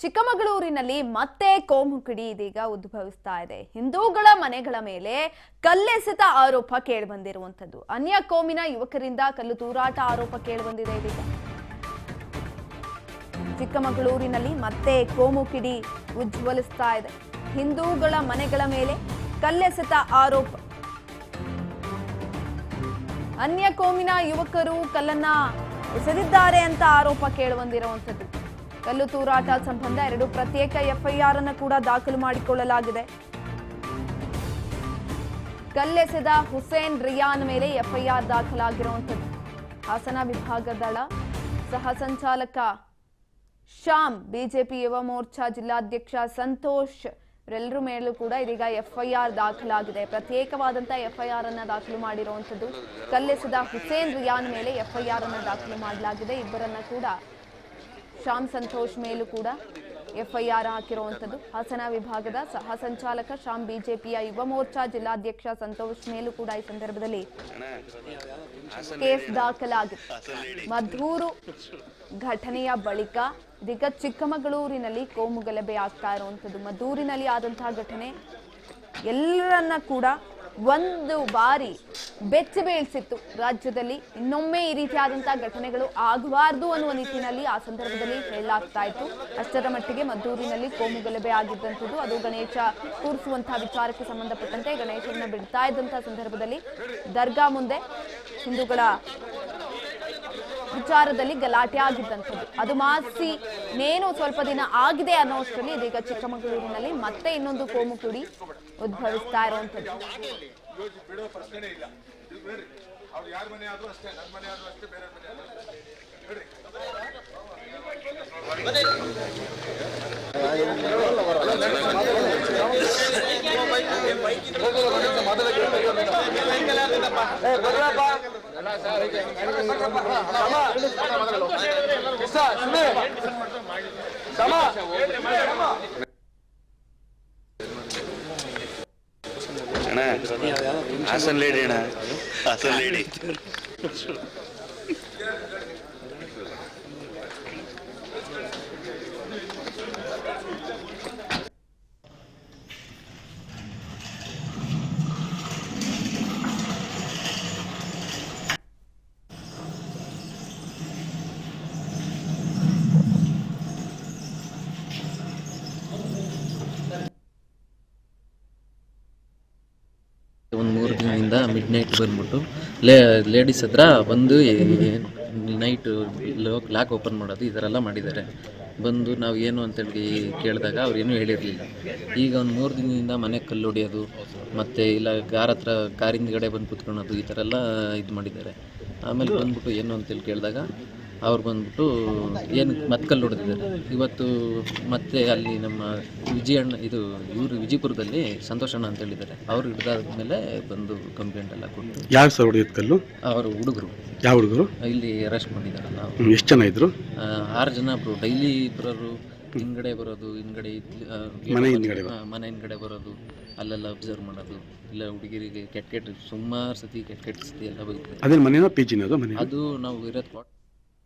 ಚಿಕ್ಕಮಗಳೂರಿನಲ್ಲಿ ಮತ್ತೆ ಕೋಮು ಕಿಡಿ ಇದೀಗ ಉದ್ಭವಿಸ್ತಾ ಇದೆ. ಹಿಂದೂಗಳ ಮನೆಗಳ ಮೇಲೆ ಕಲ್ಲೆಸೆತ ಆರೋಪ ಕೇಳಿಬಂದಿರುವಂತದ್ದು. ಅನ್ಯ ಕೋಮಿನ ಯುವಕರಿಂದ ಕಲ್ಲು ತೂರಾಟ ಆರೋಪ ಕೇಳಿಬಂದಿದೆ. ಇದೀಗ ಚಿಕ್ಕಮಗಳೂರಿನಲ್ಲಿ ಮತ್ತೆ ಕೋಮು ಕಿಡಿ ಉಜ್ವಲಿಸ್ತಾ ಇದೆ. ಹಿಂದೂಗಳ ಮನೆಗಳ ಮೇಲೆ ಕಲ್ಲೆಸೆತ ಆರೋಪ. ಅನ್ಯ ಕೋಮಿನ ಯುವಕರು ಕಲ್ಲನ್ನ ಎಸೆದಿದ್ದಾರೆ ಅಂತ ಆರೋಪ ಕೇಳಿಬಂದಿರುವಂತದ್ದು. ಕಲ್ಲು ತೂರಾಟ ಸಂಬಂಧ 2 ಪ್ರತ್ಯೇಕ ಎಫ್ಐಆರ್ ಅನ್ನು ಕೂಡ ದಾಖಲು ಮಾಡಿಕೊಳ್ಳಲಾಗಿದೆ. ಕಲ್ಲೆಸೆದ ಹುಸೇನ್ ರಿಯಾನ್ ಮೇಲೆ ಎಫ್ಐಆರ್ ದಾಖಲಾಗಿರುವಂತದ್ದು. ಹಾಸನ ವಿಭಾಗದಳ ಸಹ ಸಂಚಾಲಕ ಶ್ಯಾಮ್, ಬಿಜೆಪಿ ಯುವ ಮೋರ್ಚಾ ಜಿಲ್ಲಾಧ್ಯಕ್ಷ ಸಂತೋಷ್ ಇವರೆಲ್ಲರ ಮೇಲೂ ಕೂಡ ಇದೀಗ ಎಫ್ಐಆರ್ ದಾಖಲಾಗಿದೆ. ಪ್ರತ್ಯೇಕವಾದಂತಹ ಎಫ್ಐಆರ್ ಅನ್ನು ದಾಖಲು ಮಾಡಿರುವಂತದ್ದು. ಕಲ್ಲೆಸೆದ ಹುಸೇನ್ ರಿಯಾನ್ ಮೇಲೆ ಎಫ್ಐಆರ್ ಅನ್ನು ದಾಖಲು ಮಾಡಲಾಗಿದೆ. ಇಬ್ಬರನ್ನ ಕೂಡ ಶ್ಯಾಮ್ ಸಂತೋಷ್ ಮೇಲೂ ಕೂಡ ಎಫ್ಐಆರ್ ಹಾಕಿರುವಂತದ್ದು. ಹಾಸನ ವಿಭಾಗದ ಸಹ ಸಂಚಾಲಕ ಶ್ಯಾಮ್, ಬಿಜೆಪಿಯ ಯುವ ಮೋರ್ಚಾ ಜಿಲ್ಲಾಧ್ಯಕ್ಷ ಸಂತೋಷ್ ಮೇಲೂ ಕೂಡ ಈ ಸಂದರ್ಭದಲ್ಲಿ ಕೇಸ್ ದಾಖಲಾಗಿದೆ. ಮದ್ದೂರು ಘಟನೆಯ ಬಳಿಕ ಇದೀಗ ಚಿಕ್ಕಮಗಳೂರಿನಲ್ಲಿ ಕೋಮು ಗಲಭೆ ಆಗ್ತಾ ಇರುವಂತದ್ದು. ಮದ್ದೂರಿನಲ್ಲಿ ಆದಂತಹ ಘಟನೆ ಎಲ್ಲರನ್ನ ಕೂಡ ಒಂದು ಬಾರಿ ಬೆಚ್ಚಿ ಬೀಳಿಸಿತ್ತು. ರಾಜ್ಯದಲ್ಲಿ ಇನ್ನೊಮ್ಮೆ ಈ ರೀತಿಯಾದಂತಹ ಘಟನೆಗಳು ಆಗಬಾರದು ಅನ್ನುವ ನಿಟ್ಟಿನಲ್ಲಿ ಆ ಸಂದರ್ಭದಲ್ಲಿ ಹೇಳಲಾಗ್ತಾ ಇತ್ತು. ಅಷ್ಟರ ಮಟ್ಟಿಗೆ ಮದ್ದೂರಿನಲ್ಲಿ ಕೋಮು ಗಲಭೆ ಆಗಿದ್ದಂಥದ್ದು. ಅದು ಗಣೇಶ ಕೂರಿಸುವಂತಹ ವಿಚಾರಕ್ಕೆ ಸಂಬಂಧಪಟ್ಟಂತೆ ಗಣೇಶನ ಬಿಡ್ತಾ ಇದ್ದಂತಹ ಸಂದರ್ಭದಲ್ಲಿ ದರ್ಗಾ ಮುಂದೆ ಹಿಂದೂಗಳ ವಿಚಾರದಲ್ಲಿ ಗಲಾಟೆ ಆಗಿದ್ದಂಥದ್ದು. ಅದು ಮಾಸಿ ನೇನು ಸ್ವಲ್ಪ ದಿನ ಆಗಿದೆ ಅನ್ನೋಷ್ಟರಲ್ಲಿ ಇದೀಗ ಚಿಕ್ಕಮಗಳೂರಿನಲ್ಲಿ ಮತ್ತೆ ಇನ್ನೊಂದು ಕೋಮು ಕಿಡಿ ಉದ್ಭವಿಸ್ತಾ ಇರುವಂಥದ್ದು. ಹಾಸನ್ ಲೇಡಿ ಅಣ್ಣ, ಹಾಸನ್ ಲೇಡಿ. ಒಂದು 3 ದಿನದಿಂದ ಮಿಡ್ ನೈಟ್ ಬಂದ್ಬಿಟ್ಟು ಲೇಡೀಸ್ ಹತ್ರ ಬಂದು ನೈಟ್ ಲಾಕ್ ಓಪನ್ ಮಾಡೋದು ಈ ಥರ ಎಲ್ಲ ಮಾಡಿದ್ದಾರೆ. ಬಂದು ನಾವು ಏನು ಅಂತೇಳಿ ಕೇಳಿದಾಗ ಅವ್ರೇನೂ ಹೇಳಿರಲಿಲ್ಲ. ಈಗ ಒಂದು 3 ದಿನದಿಂದ ಮನೆಗೆ ಕಲ್ಲು ಹೊಡಿಯೋದು ಮತ್ತು ಇಲ್ಲ ಕಾರಿಂದಗಡೆ ಬಂದು ಕೂತ್ಕೊಳ್ಳೋದು ಈ ಥರ ಎಲ್ಲ ಇದು ಮಾಡಿದ್ದಾರೆ. ಆಮೇಲೆ ಬಂದ್ಬಿಟ್ಟು ಏನು ಅಂತೇಳಿ ಕೇಳಿದಾಗ ಅವ್ರು ಬಂದ್ಬಿಟ್ಟು ಏನು ಮತ್ತೆ ಕಲ್ಲು ಹೊಡೆದಿದ್ದಾರೆ. ಇವತ್ತು ಮತ್ತೆ ಅಲ್ಲಿ ನಮ್ಮ ವಿಜಯಪುರದಲ್ಲಿ ಸಂತೋಷಣ್ಣ ಅಂತ ಹೇಳಿದ್ದಾರೆ. ಅವ್ರು ಹಿಡಿದಾದ್ಮೇಲೆ ಬಂದು ಕಂಪ್ಲೇಂಟ್ ಎಲ್ಲ ಕೊಟ್ಟು. ಯಾವ ಸರ್ ಹೊಡೆಯೋದು ಕಲ್ಲು? ಅವರು ಹುಡುಗರು. ಯಾವ ಹುಡುಗರು? ಇಲ್ಲಿ ಅರೆಸ್ಟ್ ಮಾಡಿದ್ದಾರೆ. ನಾವು ಎಷ್ಟು ಜನ ಇದ್ರು? 6 ಜನ ಡೈಲಿ ಬರೋರು, ಹಿಂದ್ಗಡೆ ಬರೋದು, ಮನೆ ಹಿಂದ್ಗಡೆ ಬರೋದು, ಅಲ್ಲೆಲ್ಲ ಅಬ್ಸರ್ವ್ ಮಾಡೋದು, ಇಲ್ಲ ಹುಡುಗಿರಿಗೆ ಕೆಟ್ಟ ಸುಮಾರು ಸತಿ ಕೆಟ್ಟ ಸತಿ ಎಲ್ಲ ಬೈತಾರೆ. ಅದೇ ಮನೆನೋ ಪಿಜಿನ? ಅದು ಅದು ನಾವು ಇರೋದು